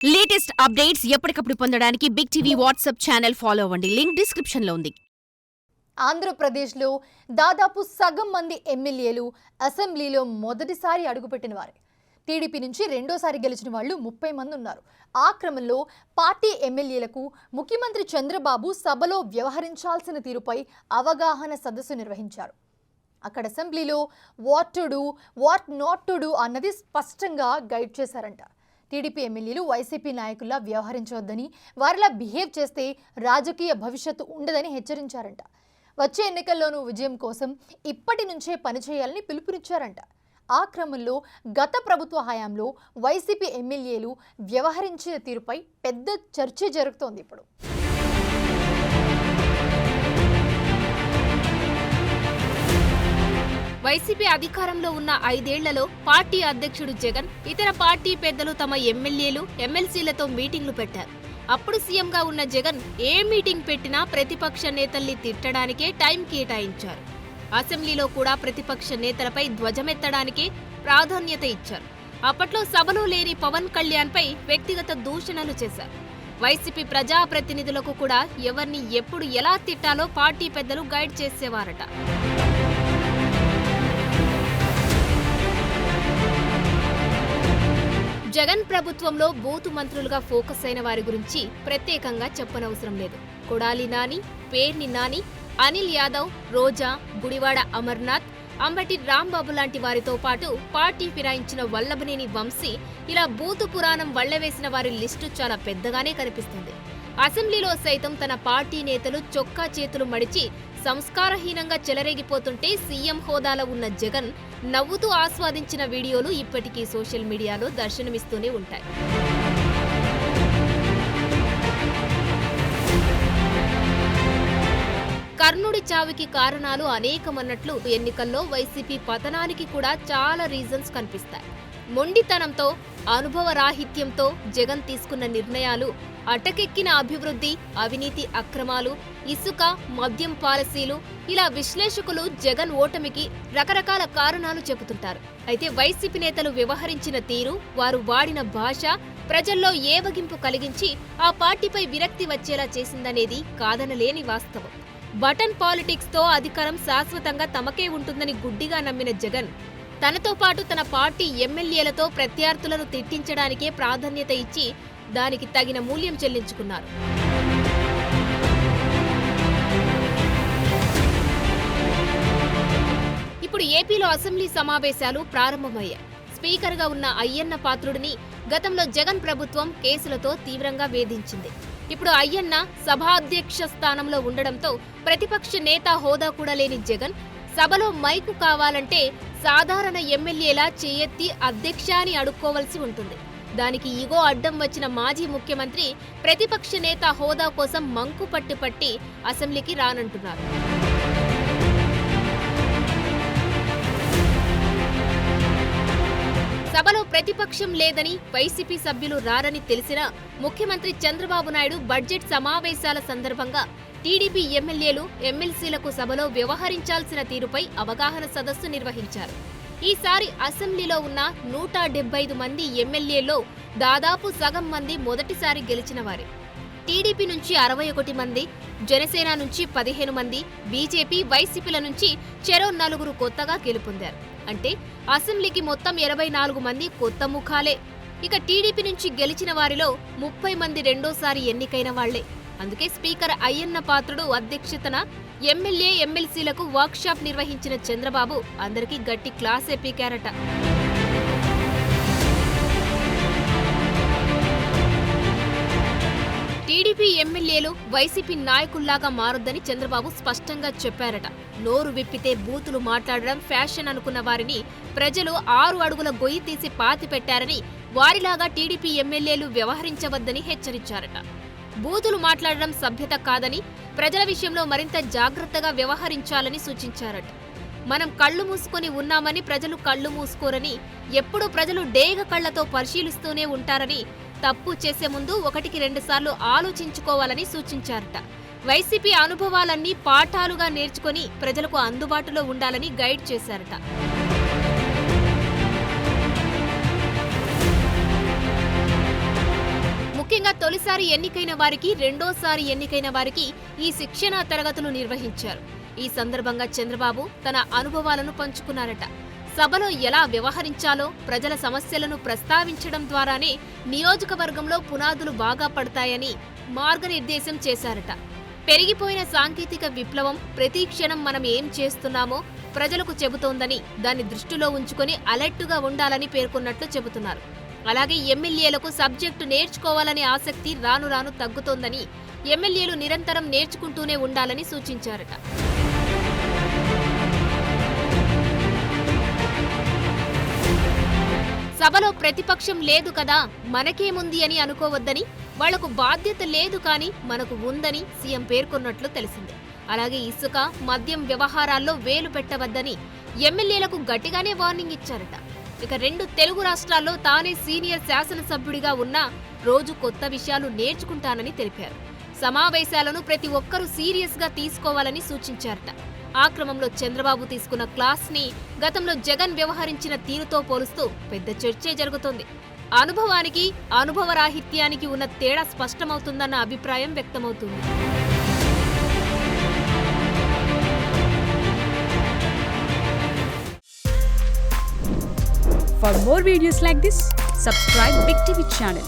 Latest updates ఎప్పటికప్పుడు పొందడానికి big TV WhatsApp channel follow అవ్వండి. లింక్ డిస్క్రిప్షన్ లో ఉంది. ఆంధ్రప్రదేశ్లో దాదాపు సగం మంది ఎమ్మెల్యేలు అసెంబ్లీలో మొదటిసారి అడుగుపెట్టిన వారే. టీడీపీ నుంచి రెండోసారి గెలిచిన వాళ్ళు 30 మంది ఉన్నారు. ఆ క్రమంలో పార్టీ ఎమ్మెల్యేలకు ముఖ్యమంత్రి చంద్రబాబు సభలో వ్యవహరించాల్సిన తీరుపై అవగాహన సదస్సు నిర్వహించారు. అక్కడ అసెంబ్లీలో what to do, what not to do అన్నది స్పష్టంగా గైడ్ చేశారంట. టీడీపీ ఎమ్మెల్యేలు వైసీపీ నాయకుల్లా వ్యవహరించవద్దని, వారిలా బిహేవ్ చేస్తే రాజకీయ భవిష్యత్తు ఉండదని హెచ్చరించారంట. వచ్చే ఎన్నికల్లోనూ విజయం కోసం ఇప్పటి నుంచే పనిచేయాలని పిలుపునిచ్చారంట. ఆ క్రమంలో గత ప్రభుత్వ హయాంలో వైసీపీ ఎమ్మెల్యేలు వ్యవహరించిన తీరుపై పెద్ద చర్చ జరుగుతోంది ఇప్పుడు. వైసీపీ అధికారంలో ఉన్న 5 ఏళ్లలో పార్టీ అధ్యక్షుడు జగన్, ఇతర పార్టీ పెద్దలు తమ ఎమ్మెల్యేలు, ఎమ్మెల్సీలతో మీటింగ్లు పెట్టారు. అప్పుడు సీఎంగా ఉన్న జగన్ ఏ మీటింగ్ పెట్టినా ప్రతిపక్ష నేతల్ని తిట్టడానికే టైం కేటాయించారు. అసెంబ్లీలో కూడా ప్రతిపక్ష నేతలపై ధ్వజమెత్తడానికే ప్రాధాన్యత ఇచ్చారు. అప్పట్లో సభలో లేని పవన్ కళ్యాణ్పై వ్యక్తిగత దూషణలు చేశారు. వైసీపీ ప్రజాప్రతినిధులకు కూడా ఎవరిని ఎప్పుడు ఎలా తిట్టాలో పార్టీ పెద్దలు గైడ్ చేసేవారట. జగన్ ప్రభుత్వంలో బూతు మంత్రులుగా ఫోకస్ అయిన వారి గురించి ప్రత్యేకంగా చెప్పనవసరం లేదు. కొడాలి నాని, పేర్ని నాని, అనిల్ యాదవ్, రోజా, గుడివాడ అమర్నాథ్, అంబటి రాంబాబు లాంటి వారితో పాటు పార్టీ ఫిరాయించిన వల్లభనేని వంశీ, ఇలా బూతు పురాణం వల్లవేసిన వారి లిస్టు చాలా పెద్దగానే కనిపిస్తుంది. అసెంబ్లీలో సైతం తన పార్టీ నేతలు చొక్కా చేతులు మడిచి సంస్కారహీనంగా చెలరేగిపోతుంటే సీఎం హోదాలో ఉన్న జగన్ నవ్వుతూ ఆస్వాదించిన వీడియోలు ఇప్పటికీ సోషల్ మీడియాలో దర్శనమిస్తూనే ఉంటాయి. కర్ణుడి చావుకి కారణాలు అనేకమన్నట్లు ఎన్నికల్లో వైసీపీ పతనానికి కూడా చాలా రీజన్స్ కనిపిస్తాయి. మొండితనంతో, అనుభవరాహిత్యంతో జగన్ తీసుకున్న నిర్ణయాలు, అటకెక్కిన అభివృద్ధి, అవినీతి అక్రమాలు, ఇసుక, మద్యం పాలసీలు, ఇలా విశ్లేషకులు జగన్ ఓటమికి రకరకాల కారణాలు చెబుతుంటారు. అయితే వైసీపీ నేతలు వ్యవహరించిన తీరు, వారు వాడిన భాష ప్రజల్లో ఏవగింపు కలిగించి ఆ పార్టీపై విరక్తి వచ్చేలా చేసిందనేది కాదనలేని వాస్తవం. బటన్ పాలిటిక్స్ తో అధికారం శాశ్వతంగా తమకే ఉంటుందని గుడ్డిగా నమ్మిన జగన్ తనతో పాటు తన పార్టీ ఎమ్మెల్యేలతో ప్రత్యర్థులను తిట్టించడానికే ప్రాధాన్యత ఇచ్చి దానికి తగిన మూల్యం చెల్లించుకున్నారు. ఇప్పుడు ఏపీలో అసెంబ్లీ సమావేశాలు ప్రారంభమయ్యాయి. స్పీకర్గా ఉన్న అయ్యన్న పాత్రుడిని గతంలో జగన్ ప్రభుత్వం కేసులతో తీవ్రంగా వేధించింది. ఇప్పుడు అయ్యన్న సభాధ్యక్ష స్థానంలో ఉండడంతో ప్రతిపక్ష నేత హోదా కూడా లేని జగన్ సభలో మైకు కావాలంటే సాధారణ ఎమ్మెల్యేలా చేయెత్తి అధ్యక్ష అని అడుక్కోవలసి ఉంటుంది. దానికి ఈగో అడ్డం వచ్చిన మాజీ ముఖ్యమంత్రి ప్రతిపక్ష నేత హోదా కోసం మంకు పట్టి అసెంబ్లీకి రానంటున్నారు. సభలో ప్రతిపక్షం లేదని, వైసీపీ సభ్యులు రారని తెలిసినా ముఖ్యమంత్రి చంద్రబాబు నాయుడు బడ్జెట్ సమావేశాల సందర్భంగా టీడీపీ ఎమ్మెల్యేలు, ఎమ్మెల్సీలకు సభలో వ్యవహరించాల్సిన తీరుపై అవగాహన సదస్సు నిర్వహించారు. ఈసారి అసెంబ్లీలో ఉన్న 175 మంది ఎమ్మెల్యేల్లో దాదాపు సగం మంది మొదటిసారి గెలిచిన వారే. టీడీపీ నుంచి 61 మంది, జనసేన నుంచి 15 మంది, బీజేపీ, వైసీపీల నుంచి చెరో 4 కొత్తగా గెలుపొందారు. అంటే అసెంబ్లీకి మొత్తం 24 మంది కొత్త ముఖాలే. ఇక టీడీపీ నుంచి గెలిచిన వారిలో 30 మంది రెండోసారి ఎన్నికైన వాళ్లే. అందుకే స్పీకర్ అయ్యన్న పాత్రుడు అధ్యక్షతన ఎమ్మెల్యే, ఎమ్మెల్సీలకు వర్క్షాప్ నిర్వహించిన చంద్రబాబు అందరికీ గట్టి క్లాసే పీకారట. టీడీపీ ఎమ్మెల్యేలు వైసీపీ నాయకుల్లాగా మారొద్దని చంద్రబాబు స్పష్టంగా చెప్పారట. నోరు విప్పితే బూతులు మాట్లాడడం ఫ్యాషన్ అనుకున్న వారిని ప్రజలు 6 అడుగుల గొయ్యి తీసి పాతిపెట్టారని, వారిలాగా టీడీపీ ఎమ్మెల్యేలు వ్యవహరించవద్దని హెచ్చరించారట. బూతులు మాట్లాడడం సభ్యత కాదని, ప్రజల విషయంలో మరింత జాగ్రత్తగా వ్యవహరించాలని సూచించారట. మనం కళ్లు మూసుకొని ఉన్నామని ప్రజలు కళ్లు మూసుకోరని, ఎప్పుడూ ప్రజలు డేగ కళ్లతో పరిశీలిస్తూనే ఉంటారని, తప్పు చేసే ముందు 1-2 సార్లు ఆలోచించుకోవాలని సూచించారట. వైసీపీ అనుభవాలన్నీ పాఠాలుగా నేర్చుకొని ప్రజలకు అందుబాటులో ఉండాలని గైడ్ చేశారట. ముఖ్యంగా తొలిసారి ఎన్నికైన వారికి, రెండోసారి ఎన్నికైన వారికి ఈ శిక్షణా తరగతులు నిర్వహించారు. ఈ సందర్భంగా చంద్రబాబు తన అనుభవాలను పంచుకున్నారట. సభలో ఎలా వ్యవహరించాలో, ప్రజల సమస్యలను ప్రస్తావించడం ద్వారానే నియోజకవర్గంలో పునాదులు బాగా పడతాయని మార్గనిర్దేశం చేశారట. పెరిగిపోయిన సాంకేతిక విప్లవం ప్రతి క్షణం మనం ఏం చేస్తున్నామో ప్రజలకు చెబుతోందని, దాన్ని దృష్టిలో ఉంచుకొని అలర్టుగా ఉండాలని పేర్కొన్నట్లు చెబుతున్నారు. అలాగే ఎమ్మెల్యేలకు సబ్జెక్టు నేర్చుకోవాలనే ఆసక్తి రాను రాను తగ్గుతోందని, ఎమ్మెల్యేలు నిరంతరం నేర్చుకుంటూనే ఉండాలని సూచించారట. సభలో ప్రతిపక్షం లేదు కదా, మనకేముంది అని అనుకోవద్దని, వాళ్లకు బాధ్యత లేదు కానీ మనకు ఉందని సీఎం పేర్కొన్నట్లు తెలిసింది. అలాగే ఇసుక, మద్యం వ్యవహారాల్లో వేలు పెట్టవద్దని ఎమ్మెల్యేలకు గట్టిగానే వార్నింగ్ ఇచ్చారట. ఇక 2 తెలుగు రాష్ట్రాల్లో తానే సీనియర్ శాసనసభ్యుడిగా ఉన్నా రోజు కొత్త విషయాలు నేర్చుకుంటానని తెలిపారు. సమావేశాలను ప్రతి ఒక్కరూ సీరియస్ గా తీసుకోవాలని సూచించారట. ఆ క్రమంలో చంద్రబాబు తీసుకున్న క్లాస్ ని గతంలో జగన్ వ్యవహరించిన తీరుతో పోలుస్తూ పెద్ద చర్చే జరుగుతోంది. అనుభవానికి, అనుభవరాహిత్యానికి ఉన్న తేడా స్పష్టమవుతుందన్న అభిప్రాయం వ్యక్తమవుతుంది. For more videos like this, subscribe Big TV channel.